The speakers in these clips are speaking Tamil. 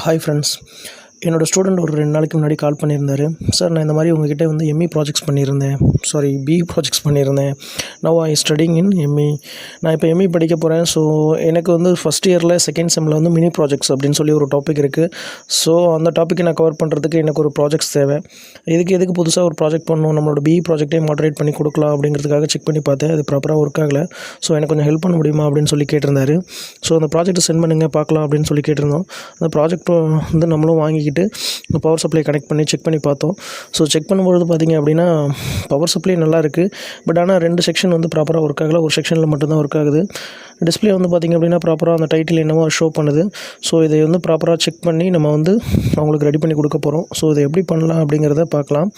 ஹாய் ஃப்ரெண்ட்ஸ், என்னோடய ஸ்டூடெண்ட் ஒரு 2 நாளைக்கு முன்னாடி கால் பண்ணியிருந்தார். சார், நான் இந்த மாதிரி உங்ககிட்ட வந்து எம்இ ப்ராஜெக்ட்ஸ் பண்ணியிருந்தேன். பிஇ ப்ராஜெக்ட்ஸ் பண்ணியிருந்தேன். Now I studying in ME. நான் இப்போ எம்இ படிக்க போகிறேன். ஸோ எனக்கு வந்து ஃபஸ்ட் இயரில் செகண்ட் செம்மில் வந்து மினி ப்ராஜெக்ட்ஸ் அப்படின்னு சொல்லி ஒரு டாபிக் இருக்குது. ஸோ அந்த டாப்பிக்கை நான் கவர் பண்ணுறதுக்கு எனக்கு ஒரு ப்ராஜெக்ட்ஸ் தேவை. எதுக்கு புதுசாக ஒரு ப்ராஜெக்ட் பண்ணணும், நம்மளோட பிஇ ப்ராஜெக்டே மாடரேட் பண்ணி கொடுக்கலாம் அப்படிங்கிறதுக்காக செக் பண்ணி பார்த்தேன். அது ப்ராப்பராக ஒர்க் ஆகலை. ஸோ எனக்கு கொஞ்சம் ஹெல்ப் பண்ண முடியுமா அப்படின்னு சொல்லி கேட்டிருந்தாரு. ஸோ அந்த ப்ராஜெக்ட்டை சென்ட் பண்ணுங்க பார்க்கலாம் அப்படின்னு சொல்லி கேட்டிருந்தோம். அந்த ப்ராஜெக்ட் வந்து நம்மளும் வாங்கிக்கிட்டு பவர் சப்ளை கனெக்ட் பண்ணி செக் பண்ணி பார்த்தோம். ஸோ செக் பண்ணும்பொழுது பார்த்திங்க அப்படின்னா பவர் சப்ளை நல்லா இருக்குது. பட் ஆனால் 2 செக்ஷன் வந்து ப்ராப்பராக ஒர்க் ஆகலை. ஒரு செக்ஷனில் மட்டும்தான் ஒர்க் ஆகுது. டிஸ்பிளே வந்து பார்த்திங்க அப்படின்னா ப்ராப்பராக அந்த டைட்டில் என்னவோ ஷோ பண்ணுது. ஸோ இதை வந்து ப்ராப்பராக செக் பண்ணி நம்ம வந்து அவங்களுக்கு ரெடி பண்ணி கொடுக்க போகிறோம். ஸோ இதை எப்படி பண்ணலாம் அப்படிங்கிறத பார்க்கலாம்.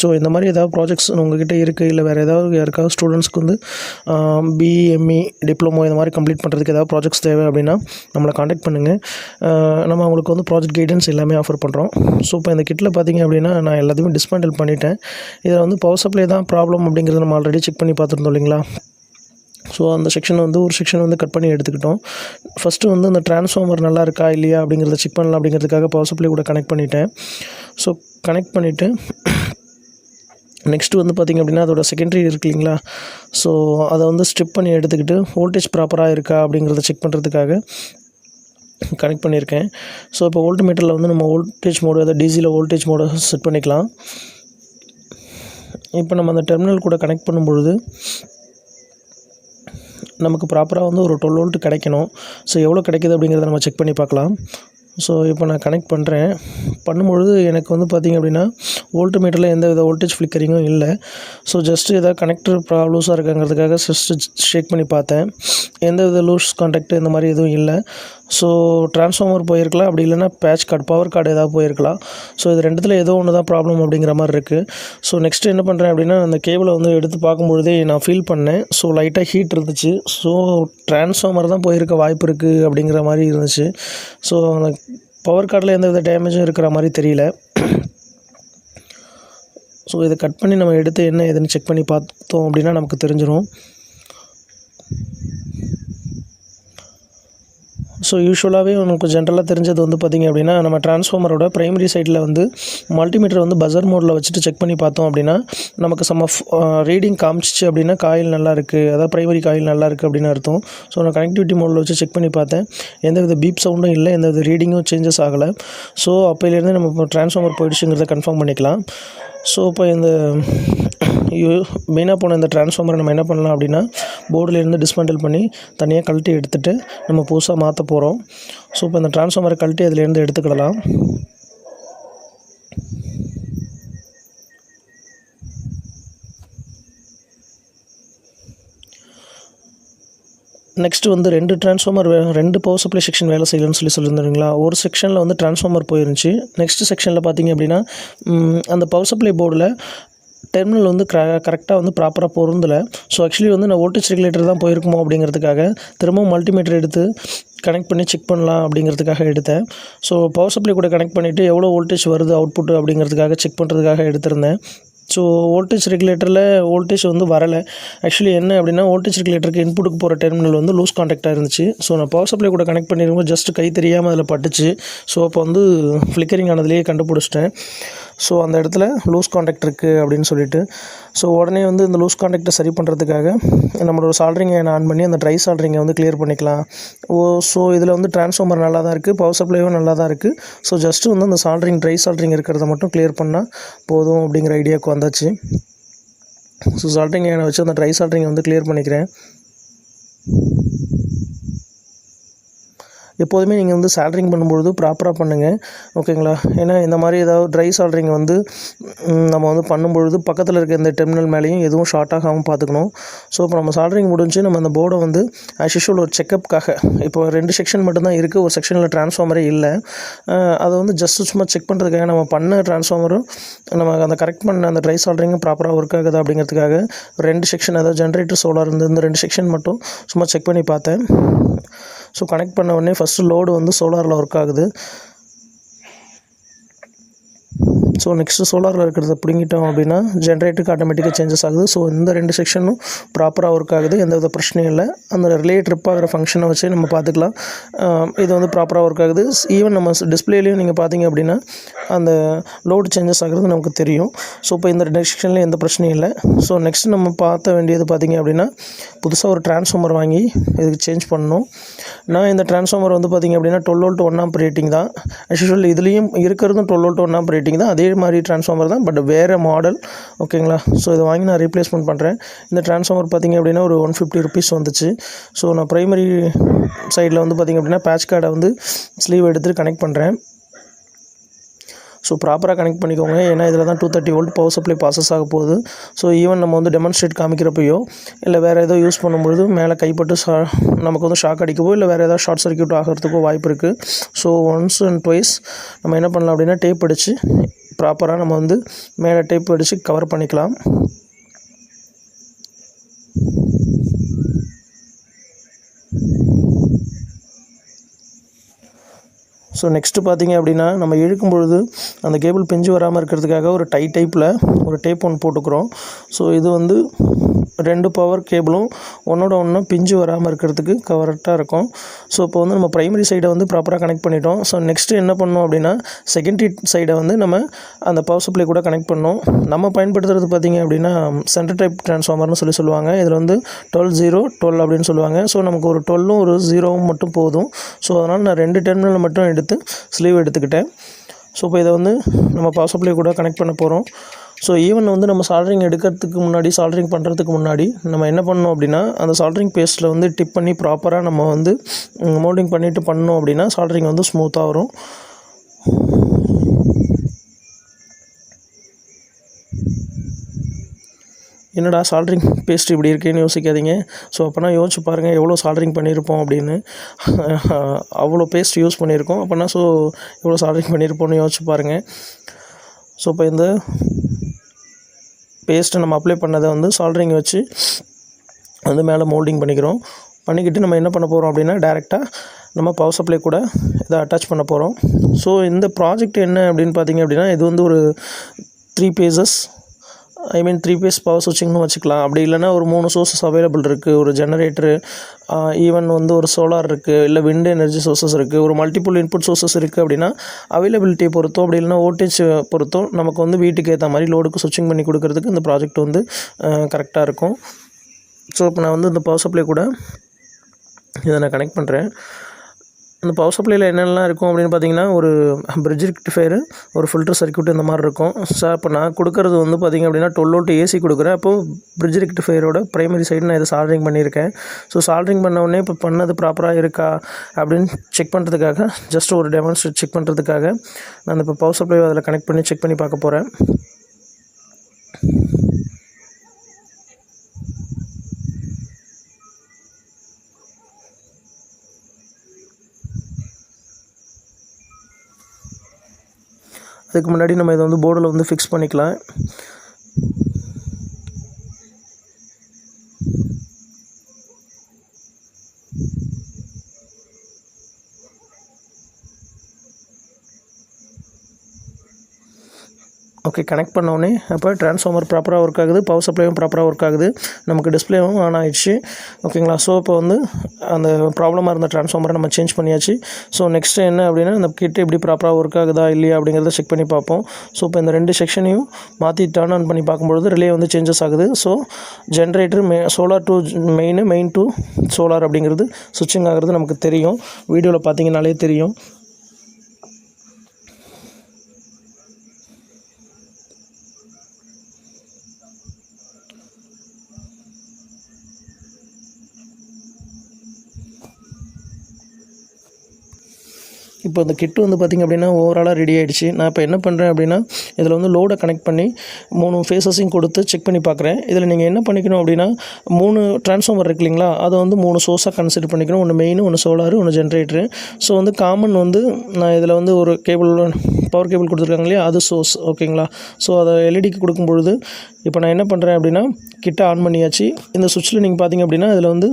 ஸோ இந்த மாதிரி ஏதாவது ப்ராஜெக்ட்ஸ் உங்கள்கிட்ட இருக்குது, இல்லை வேறு ஏதாவது யாருக்காவது ஸ்டூடெண்ட்ஸ்க்கு வந்து பிஇ, எம்இ, டிப்ளமோ இந்த மாதிரி கம்ப்ளீட் பண்ணுறதுக்கு ஏதாவது ப்ராஜெக்ட்ஸ் தேவை அப்படின்னா நம்மளை காண்டாக்ட் பண்ணுங்கள். நம்ம அவங்களுக்கு வந்து ப்ராஜெக்ட் கைடன்ஸ் எல்லாமே ஆஃபர் பண்ணுறோம். ஸோ இப்போ இந்த கிட்டில் பார்த்திங்க அப்படின்னா நான் எல்லாத்தையுமே டிஸ்மேண்டில் பண்ணிட்டேன். இதில் வந்து பவர் சப்ளை தான் ப்ராப்ளம் அப்படிங்கிறத நம்ம ஆல்ரெடி செக் பண்ணி பார்த்துருந்தோம் இல்லைங்களா. ஸோ அந்த செக்ஷன் வந்து ஒரு செக்ஷன் வந்து கட் பண்ணி எடுத்துக்கிட்டோம். ஃபஸ்ட்டு வந்து அந்த ட்ரான்ஸ்ஃபார்மர் நல்லா இருக்கா இல்லையா அப்படிங்கிறத செக் பண்ணலாம் அப்படிங்கிறதுக்காக பவர் சப்ளை கூட கனெக்ட் பண்ணிட்டேன். ஸோ கனெக்ட் பண்ணிவிட்டு நெக்ஸ்ட்டு வந்து பார்த்திங்க அப்படின்னா அதோட செகண்டரி இருக்கு இல்லைங்களா. ஸோ அதை வந்து ஸ்ட்ரிப் பண்ணி எடுத்துக்கிட்டு வோல்டேஜ் ப்ராப்பராக இருக்கா அப்படிங்கிறத செக் பண்ணுறதுக்காக கனெக்ட் பண்ணியிருக்கேன். ஸோ இப்போ வோல்ட்மீட்டரில் வந்து நம்ம வோல்டேஜ் மோடு, அதாவது டிசியில் வோல்டேஜ் மோடை செட் பண்ணிக்கலாம். இப்போ நம்ம அந்த டெர்மினல் கூட கனெக்ட் பண்ணும்பொழுது நமக்கு ப்ராப்பராக வந்து ஒரு 12 வோல்ட் கிடைக்கணும். ஸோ எவ்வளோ கிடைக்குது அப்படிங்கிறத நம்ம செக் பண்ணி பார்க்கலாம். ஸோ இப்போ நான் கனெக்ட் பண்ணும்பொழுது எனக்கு வந்து பார்த்திங்க அப்படின்னா வோல்ட்மீட்டரில் எந்த வித வோல்டேஜ் ஃப்ளிக்கரிங்கும் இல்லை. ஸோ ஜஸ்ட்டு ஏதாவது கனெக்டர் ப்ராப்ளம்ஸாக இருக்காங்கிறதுக்காக ஷேக் பண்ணி பார்த்தேன். எந்த வித லூஸ் கான்டாக்ட் இந்த மாதிரி எதுவும் இல்லை. ஸோ ட்ரான்ஸ்ஃபார்மர் போயிருக்கலாம், அப்படி இல்லைனா பவர் கார்டு ஏதாவது போயிருக்கலாம். ஸோ இது ரெண்டுத்தில் ஏதோ ஒன்று தான் ப்ராப்ளம் அப்படிங்கிற மாதிரி இருக்குது. ஸோ நெக்ஸ்ட்டு என்ன பண்ணுறேன் அப்படின்னா அந்த கேபிளை வந்து எடுத்து பார்க்கும்பொழுதே நான் ஃபீல் பண்ணேன். ஸோ லைட்டாக ஹீட் இருந்துச்சு. ஸோ ட்ரான்ஸ்ஃபார்மர் தான் போயிருக்க வாய்ப்பு இருக்குது அப்படிங்கிற மாதிரி இருந்துச்சு. ஸோ அந்த பவர் கார்டில் எந்த வித டேமேஜும் இருக்கிற மாதிரி தெரியல. ஸோ இதை கட் பண்ணி நம்ம எடுத்து என்ன ஏதுன்னு செக் பண்ணி பார்த்தோம் அப்படின்னா நமக்கு தெரிஞ்சிடும். ஸோ யூஸ்வலாகவே உனக்கு ஜென்ரலாக தெரிஞ்சது வந்து பார்த்திங்க அப்படின்னா நம்ம ட்ரான்ஸ்ஃபார்மரோட ப்ரைமரி சைடில் வந்து மல்டிமீட்டர் வந்து பஸர் மோடில் வச்சுட்டு செக் பண்ணி பார்த்தோம் அப்படின்னா நமக்கு ரீடிங் காமிச்சிச்சு அப்படின்னா காயில் நல்லா இருக்குது, அதாவது ப்ரைமரி காயில் நல்லா இருக்குது அப்படின்னு அர்த்தம். ஸோ நான் கனெக்டிவிட்டி மோடில் வச்சு செக் பண்ணி பார்த்தேன். எந்த வித பீப் சவுண்டும் இல்லை, எந்த வித ரீடிங்கும் சேஞ்சஸ் ஆகலை. ஸோ அப்போலேருந்து நம்ம இப்போ ட்ரான்ஸ்ஃபார்மர் போயிடுச்சுங்கிறத கன்ஃபார்ம் பண்ணிக்கலாம். ஸோ இப்போ இந்த மெயினாக போன இந்த ட்ரான்ஸ்ஃபார்மரை நம்ம என்ன பண்ணலாம் அப்படின்னா போர்டிலேருந்து டிஸ்மேண்டில் பண்ணி தனியாக கழட்டி எடுத்துகிட்டு நம்ம புதுசாக மாற்ற போகிறோம். ஸோ இப்போ இந்த ட்ரான்ஸ்ஃபார்மரை கழட்டி அதிலேருந்து எடுத்துக்கிடலாம். நெக்ஸ்ட்டு வந்து 2 பவர் சப்ளை செக்ஷன் வேலை செய்யலன்னு சொல்லியிருந்தீங்களா. ஒரு செக்ஷனில் வந்து ட்ரான்ஸ்ஃபார்மர் போயிருந்துச்சு. நெக்ஸ்ட் செக்ஷனில் பார்த்திங்க அப்படின்னா அந்த பவர் சப்ளை போர்டில் டெர்மினல் வந்து கரெக்டாக வந்து ப்ராப்பராக பொருந்தலை. ஸோ ஆக்சுவலி வந்து நான் வோல்டேஜ் ரெகுலேட்டர் தான் போயிருக்குமோ அப்படிங்கிறதுக்காக திரும்பவும் மல்டிமீட்டர் எடுத்து கனெக்ட் பண்ணி செக் பண்ணலாம் அப்படிங்கிறதுக்காக எடுத்தேன். ஸோ பவர் சப்ளை கூட கனெக்ட் பண்ணிவிட்டு எவ்வளோ வோல்டேஜ் வருது அவுட்புட்டு அப்படிங்கிறதுக்காக செக் பண்ணுறதுக்காக எடுத்திருந்தேன். ஸோ வோல்டேஜ் ரெகுலேட்டரில் வோல்டேஜ் வந்து வரலை. ஆக்சுவலி என்ன அப்படின்னா வோல்டேஜ் ரெகுலேட்டருக்கு இன்புட்டுக்கு போகிற டெர்மினல் வந்து லூஸ் கான்டாக்டாக இருந்துச்சு. ஸோ நான் பவர் சப்ளை கூட கனெக்ட் பண்ணியிருக்கோம், ஜஸ்ட் கை தெரியாமல் அதில் பட்டுச்சு. ஸோ அப்போ வந்து ஃப்ளிக்கரிங் ஆனதுலேயே கண்டுபிடிச்சிட்டேன். ஸோ அந்த இடத்துல லூஸ் கான்டாக்ட் இருக்குது அப்படின்னு சொல்லிட்டு ஸோ உடனே வந்து இந்த லூஸ் கான்டாக்டை சரி பண்ணுறதுக்காக நம்மளோட சால்ட்ரிங்கை ஆன் பண்ணி அந்த ட்ரை சால்ட்ரிங்கை வந்து கிளியர் பண்ணிக்கலாம். ஸோ இதில் வந்து ட்ரான்ஸ்ஃபார்மர் நல்லா தான் இருக்குது, பவர் சப்ளையும் நல்லா தான் இருக்குது. ஸோ ஜஸ்ட்டு வந்து அந்த ட்ரை சால்ட்ரிங் இருக்கிறத மட்டும் கிளியர் பண்ணால் போதும் அப்படிங்கிற ஐடியாவுக்கு வந்தாச்சு. ஸோ சால்ட்ரிங்கை வச்சு அந்த ட்ரை சால்ட்ரிங்கை வந்து கிளியர் பண்ணிக்கிறேன். எப்போதுமே நீங்கள் வந்து சால்ட்ரிங் பண்ணும்பொழுது ப்ராப்பராக பண்ணுங்கள், ஓகேங்களா. ஏன்னா இந்த மாதிரி ஏதாவது ட்ரை சால்ட்ரிங் வந்து நம்ம வந்து பண்ணும்பொழுது பக்கத்தில் இருக்க இந்த டெர்மினல் மேலேயும் எதுவும் ஷார்ட் ஆகாமல் பார்த்துக்கணும். ஸோ இப்போ நம்ம சால்ட்ரிங் முடிஞ்சு நம்ம அந்த போர்டை வந்து ஆஸ் யூஷுவல் ஒரு செக்கப்புக்காக இப்போ 2 செக்ஷன் மட்டும்தான் இருக்குது, ஒரு செக்ஷனில் ட்ரான்ஸ்ஃபார்மரே இல்லை. அதை வந்து ஜஸ்ட்டு சும்மா செக் பண்ணுறதுக்காக நம்ம பண்ண ட்ரான்ஸ்ஃபார்மரும் நம்ம அந்த கரெக்ட் பண்ண அந்த ட்ரை சால்ட்ரிங்கும் ப்ராப்பராக ஒர்க் ஆகுது அப்படிங்கிறதுக்காக 2 செக்ஷன், அதாவது ஜென்ரேட்டர் சோலார் இந்த 2 செக்ஷன் மட்டும் சும்மா செக் பண்ணி பார்த்தேன். ஸோ கனெக்ட் பண்ண உடனே ஃபஸ்ட்டு லோடு வந்து சோலாரில் ஒர்க் ஆகுது. ஸோ நெக்ஸ்ட்டு சோலாரில் இருக்கிறத பிடிங்கிட்டோம் அப்படின்னா ஜென்ரேட்டருக்கு ஆட்டோமேட்டிக்காக சேஞ்சஸ் ஆகுது. ஸோ இந்த 2 செக்ஷனும் ப்ராப்பராக ஒர்க் ஆகுது, எந்தவித பிரச்சனையும் இல்லை. அந்த ரிலே ட்ரிப் ஆகிற ஃபங்க்ஷனை வச்சு நம்ம பார்த்துக்கலாம். இது வந்து ப்ராப்பராக ஒர்க் ஆகுது. ஈவன் நம்ம டிஸ்பிளேலையும் நீங்கள் பார்த்தீங்க அப்படின்னா அந்த லோடு சேஞ்சஸ் ஆகிறது நமக்கு தெரியும். ஸோ இப்போ இந்த 2 செக்ஷன்லேயும் எந்த பிரச்சனையும் இல்லை. ஸோ நெக்ஸ்ட் நம்ம பார்த்த வேண்டியது பார்த்திங்க அப்படின்னா புதுசாக ஒரு டிரான்ஸ்ஃபார்மர் வாங்கி இதுக்கு சேஞ்ச் பண்ணணும். நான் இந்த டிரான்ஸ்ஃபார்மர் வந்து பார்த்திங்க அப்படின்னா 12 வோல்ட் 1 ஆம்ப் ரேட்டிங் தான். ஆக்சுவலி இதுலேயும் இருக்கிறதும் 12 வோல்ட் 1 ஆம்ப் ரேட்டிங் தான், அதே மாதிரி டிரான்ஸ்ஃபார்மர் தான், பட் வேறு மாடல். ஓகேங்களா? ஸோ இதை வாங்கி நான் ரீப்ளேஸ்மெண்ட் பண்ணுறேன். இந்த டிரான்ஸ்ஃபார்மர் பார்த்திங்க அப்படின்னா ஒரு 150 ருபீஸ் வந்துச்சு. ஸோ நான் ப்ரைமரி சைடில் வந்து பார்த்திங்க அப்படின்னா பேட்ச் கார்டை வந்து ஸ்லீவ் எடுத்து கனெக்ட் பண்ணுறேன். ஸோ ப்ராப்பராக கனெக்ட் பண்ணிக்கோங்க, ஏன்னா இதில் தான் 230 வோல்ட் பவர் சப்ளை பாசஸ் ஆக போகுது. ஸோ ஈவன் நம்ம வந்து டெமான்ஸ்ட்ரேட் காமிக்கிறப்பையோ இல்லை வேறு ஏதோ யூஸ் பண்ணும்பொழுது மேலே கைப்பட்டு நமக்கு வந்து ஷாக் அடிக்கவோ இல்லை வேறு ஏதாவது ஷார்ட் சர்க்யூட் ஆகிறதுக்கோ வாய்ப்பு இருக்குது. ஸோ ஒன்ஸ் அண்ட் ட்வைஸ் நம்ம என்ன பண்ணலாம் அப்படின்னா டேப் அடித்து ப்ராப்பராக நம்ம வந்து மேலே டேப் அடித்து கவர் பண்ணிக்கலாம். ஸோ நெக்ஸ்ட்டு பார்த்திங்க அப்படின்னா நம்ம இழுக்கும் பொழுது அந்த கேபிள் பிஞ்சு வராமல் இருக்கிறதுக்காக ஒரு டைப்பில் ஒரு டேப் ஒன்று போட்டுக்கிறோம். ஸோ இது வந்து 2 பவர் கேபிளும் ஒன்றோட ஒன்று பிஞ்சு வராமல் இருக்கிறதுக்கு கரெக்டாக இருக்கும். ஸோ இப்போ வந்து நம்ம ப்ரைமரி சைடை வந்து ப்ராப்பராக கனெக்ட் பண்ணிட்டோம். ஸோ நெக்ஸ்ட்டு என்ன பண்ணோம் அப்படின்னா செகண்டரி சைடை வந்து நம்ம அந்த பவர் சப்ளை கூட கனெக்ட் பண்ணோம். நம்ம பயன்படுத்துறது பார்த்திங்க அப்படின்னா சென்டர் டைப் டிரான்ஸ்ஃபார்மர்னு சொல்லுவாங்க. இதில் வந்து 12-0-12 அப்படின்னு சொல்லுவாங்க. ஸோ நமக்கு ஒரு 12ம் ஒரு 0வும் மட்டும் போதும். ஸோ அதனால் நான் 2 டெர்மினல் மட்டும் எடுத்து ஸ்லீவ் எடுத்துக்கிட்டேன். ஸோ இப்போ இதை வந்து நம்ம பவர் சப்ளை கூட கனெக்ட் பண்ண போகிறோம். ஸோ ஈவன் வந்து நம்ம சால்ட்ரிங் எடுக்கிறதுக்கு முன்னாடி சால்ட்ரிங் பண்ணுறதுக்கு முன்னாடி நம்ம என்ன பண்ணணும் அப்படின்னா அந்த சால்ட்ரிங் பேஸ்ட்டில் வந்து டிப் பண்ணி ப்ராப்பராக நம்ம வந்து மோல்டிங் பண்ணிவிட்டு பண்ணோம் அப்படின்னா சால்ட்ரிங் வந்து ஸ்மூத்தாக வரும். என்னடா சால்ட்ரிங் பேஸ்ட் இப்படி இருக்கேன்னு யோசிக்காதீங்க. ஸோ அப்போனா யோசிச்சு பாருங்கள் எவ்வளோ சால்ட்ரிங் பண்ணியிருப்போம் அப்படின்னு. அவ்வளோ பேஸ்ட் யூஸ் பண்ணியிருக்கோம் அப்போனா. ஸோ எவ்வளோ சால்ட்ரிங் பண்ணியிருப்போம்னு யோசிச்சு பாருங்கள். ஸோ இப்போ இந்த பேஸ்ட்டை நம்ம அப்ளை பண்ணதை வந்து சால்ட்ரிங் வச்சு வந்து மேலே மோல்டிங் பண்ணிக்கிட்டு நம்ம என்ன பண்ண போகிறோம் அப்படின்னா டேரெக்டாக நம்ம பவர் சப்ளை கூட இதை அட்டாச் பண்ண போகிறோம். ஸோ இந்த ப்ராஜெக்ட் என்ன அப்படின்னு பார்த்திங்க அப்படின்னா இது வந்து ஒரு 3 பேஸ் பவர் ஸ்விட்சிங்னு வச்சுக்கலாம். அப்படி இல்லைனா ஒரு 3 சோர்ஸஸ் அவைலபிள் இருக்குது. ஒரு ஜெனரேட்டரு, ஈவன் வந்து ஒரு சோலார் இருக்குது, இல்லை விண்ட் எனர்ஜி சோர்ஸஸ் இருக்குது, ஒரு மல்டிபிள் இன்புட் சோர்ஸஸ் இருக்குது. அப்படின்னா அவைலபிலிட்டியை பொறுத்தோ அப்படி இல்லைனா வோல்டேஜ் பொறுத்தோ நமக்கு வந்து வீட்டுக்கு ஏற்ற மாதிரி லோடுக்கு ஸ்விட்சிங் பண்ணி கொடுக்கறதுக்கு இந்த ப்ராஜெக்ட் வந்து கரெக்டாக இருக்கும். ஸோ இப்போ நான் வந்து இந்த பவர் சப்ளை கூட இதை நான் கனெக்ட் பண்ணுறேன். அந்த பவர் சப்ளையில் என்னென்னலாம் இருக்கும் அப்படின்னு பார்த்தீங்கன்னா ஒரு பிரிட்ஜ் ரெக்டிஃபையரு, ஒரு ஃபில்டர் சர்க்யூட் இந்த மாதிரி இருக்கும். சார் இப்போ நான் கொடுக்குறது வந்து பார்த்திங்க அப்படின்னா 12 வோல்ட் ஏசி கொடுக்குறேன். அப்போது பிரிட்ஜ் ரெக்டிஃபையரோட ப்ரைமரி சைடு நான் இதை சால்ட்ரிங் பண்ணியிருக்கேன். ஸோ சால்ட்ரிங் பண்ண உடனே இப்போ பண்ணது ப்ராப்பராக இருக்கா அப்படின்னு செக் பண்ணுறதுக்காக ஜஸ்ட் ஒரு டெமான்ஸ்ட்ரேட் செக் பண்ணுறதுக்காக நான் இப்போ பவர் சப்ளை அதில் கனெக்ட் பண்ணி செக் பண்ணி பார்க்க போகிறேன். அதுக்கு முன்னாடி நம்ம இதை வந்து போர்டில் வந்து ஃபிக்ஸ் பண்ணிக்கலாம். ஓகே, கனெக்ட் பண்ணோடனே அப்போ ட்ரான்ஸ்ஃபார்மர் ப்ராப்பராக ஒர்க் ஆகுது, பவர் சப்ளையும் ப்ராப்பராக ஒர்க் ஆகுது, நமக்கு டிஸ்பிளேவும் ஆன் ஆகிடுச்சு. ஓகேங்களா? ஸோ இப்போ வந்து அந்த ப்ராப்ளமாக இருந்த ட்ரான்ஸ்ஃபார்மரை நம்ம சேஞ்ச் பண்ணியாச்சு. ஸோ நெக்ஸ்ட்டு என்ன அப்படின்னா அந்த கிட் எப்படி ப்ராப்பராக ஒர்க் ஆகுதா இல்லையா அப்படிங்கிறத செக் பண்ணி பார்ப்போம். ஸோ இப்போ இந்த 2 செக்ஷனையும் மாற்றி டர்ன் ஆன் பண்ணி பார்க்கும்பொழுது ரிலே வந்து சேஞ்சஸ் ஆகுது. So generator solar to main to solar அப்படிங்கிறது சுவிட்சிங் ஆகிறது நமக்கு தெரியும். வீடியோவில் பார்த்தீங்கன்னாலே தெரியும். இப்போ இந்த கிட்டு வந்து பார்த்திங்க அப்படின்னா ஓவராலாக ரெடி ஆகிடுச்சு. நான் இப்போ என்ன பண்ணுறேன் அப்படின்னா இதில் வந்து லோடை கனெக்ட் பண்ணி 3 ஃபேஸஸையும் கொடுத்து செக் பண்ணி பார்க்குறேன். இதில் நீங்கள் என்ன பண்ணிக்கணும் அப்படின்னா 3 ட்ரான்ஸ்ஃபார்மர் இருக்கு இல்லைங்களா, அதை வந்து 3 சோர்ஸாக கன்சிடர் பண்ணிக்கணும். ஒன்று மெயின், ஒன்று சோலாரு, ஒன்று ஜென்ரேட்டரு. ஸோ வந்து காமன் வந்து நான் இதில் வந்து ஒரு பவர் கேபிள் கொடுத்துருக்காங்க இல்லையா, அது சோர்ஸ். ஓகேங்களா? ஸோ அதை எல்இடிக்கு கொடுக்கும்பொழுது இப்போ நான் என்ன பண்ணுறேன் அப்படின்னா கிட்ட ஆன் பண்ணியாச்சு. இந்த சுவிட்சில் நீங்கள் பார்த்தீங்க அப்படின்னா இதில் வந்து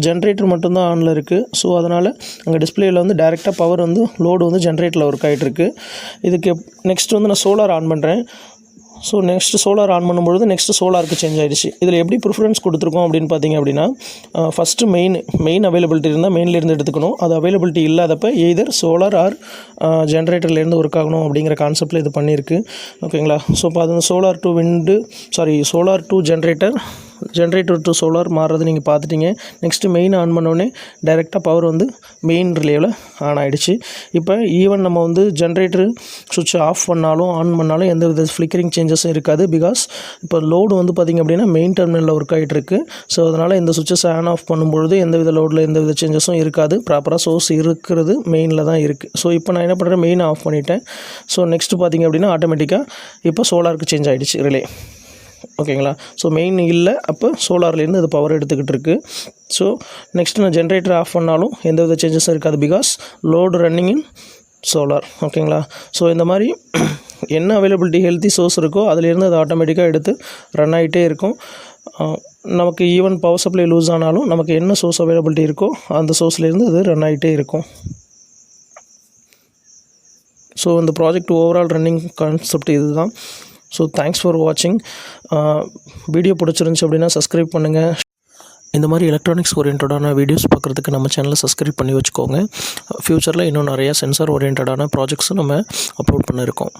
ஜென்ரேட்டர் மட்டும்தான் ஆனில் இருக்குது. ஸோ அதனால் அங்கே டிஸ்பிளேயில் வந்து டைரெக்டாக பவர் வந்து லோடு வந்து ஜென்ரேட்டரில் ஒர்க் ஆகிட்டுருக்கு. இதுக்கு நெக்ஸ்ட் வந்து நான் சோலார் ஆன் பண்ணுறேன். ஸோ நெக்ஸ்ட்டு சோலார் ஆன் பண்ணும்பொழுது நெக்ஸ்ட்டு சோலாருக்கு சேஞ்ச் ஆகிடுச்சு. இதில் எப்படி ப்ரிஃபரன்ஸ் கொடுத்துருக்கோம் அப்படின்னு பார்த்தீங்க அப்படின்னா, ஃபஸ்ட்டு மெயின் அவைலபிலிட்டி இருந்தால் மெயின்லேருந்து எடுத்துக்கணும். அது அவைலபிலிட்டி இல்லாதப்போ எய்தர் சோலார் ஆர் ஜென்ரேட்டர்லேருந்து ஒர்க் ஆகணும் அப்படிங்கிற கான்செப்டில் இது பண்ணியிருக்கு. ஓகேங்களா? ஸோ இப்போ அது solar to generator to solar மாறுறது நீங்கள் பார்த்துட்டீங்க. நெக்ஸ்ட்டு மெயின் ஆன் பண்ணோடனே டைரெக்டாக பவர் வந்து மெயின் ரிலேவில் ஆன் ஆகிடுச்சு. இப்போ ஈவன் நம்ம வந்து ஜென்ரேட்டர் சுவிட்ச் ஆஃப் பண்ணாலும் ஆன் பண்ணாலும் எந்த வித ஃப்ளிக்கரிங் சேஞ்சஸும் இருக்காது. பிகாஸ் இப்போ லோடு வந்து பார்த்திங்க அப்படின்னா மெயின் டெர்மினலில் ஒர்க் ஆகிட்டு இருக்குது. ஸோ அதனால் இந்த சுவிட்சஸ் ஆன் ஆஃப் பண்ணும்பொழுது எந்தவித லோடில் எந்தவித சேஞ்சஸும் இருக்காது. ப்ராப்பராக சோர்ஸ் இருக்கிறது மெயினில் தான் இருக்குது. ஸோ இப்போ நான் என்ன பண்ணுறேன், மெயின் ஆஃப் பண்ணிட்டேன். ஸோ நெக்ஸ்ட்டு பார்த்திங்க அப்படின்னா ஆட்டோமேட்டிக்காக இப்போ சோலாருக்கு சேஞ்ச் ஆகிடுச்சு ரிலே. ஓகேங்களா? ஸோ மெயின் இல்லை, அப்போ சோலார்லேருந்து அது பவர் எடுத்துக்கிட்டு இருக்குது. ஸோ நெக்ஸ்ட்டு நான் ஜென்ரேட்டர் ஆஃப் பண்ணாலும் எந்தவித சேஞ்சஸும் இருக்காது. Because load running in solar. ஓகேங்களா? ஸோ இந்த மாதிரி என்ன அவைலபிலிட்டி ஹெல்த்தி சோர்ஸ் இருக்கோ அதிலேருந்து அது ஆட்டோமேட்டிக்காக எடுத்து ரன் ஆகிட்டே இருக்கும். நமக்கு ஈவன் பவர் சப்ளை லூஸ் ஆனாலும் நமக்கு என்ன சோர்ஸ் அவைலபிலிட்டி இருக்கோ அந்த சோர்ஸ்லேருந்து அது ரன் ஆகிட்டே இருக்கும். ஸோ இந்த ப்ராஜெக்ட் ஓவரால் ரன்னிங் கான்செப்ட் இது தான். ஸோ தேங்க்ஸ் ஃபார் வாட்சிங். வீடியோ பிடிச்சிருந்துச்சி அப்படின்னா சப்ஸ்கிரைப் பண்ணுங்கள். இந்த மாதிரி எலக்ட்ரானிக்ஸ் ஓரியன்டான வீடியோஸ் பார்க்குறதுக்கு நம்ம சேனலை சப்ஸ்கிரைப் பண்ணி வச்சுக்கோங்க. ஃப்யூச்சரில் இன்னும் நிறையா சென்சார் ஓரியன்டான ப்ராஜெக்ட்ஸும் நம்ம அப்லோட் பண்ணியிருக்கோம்.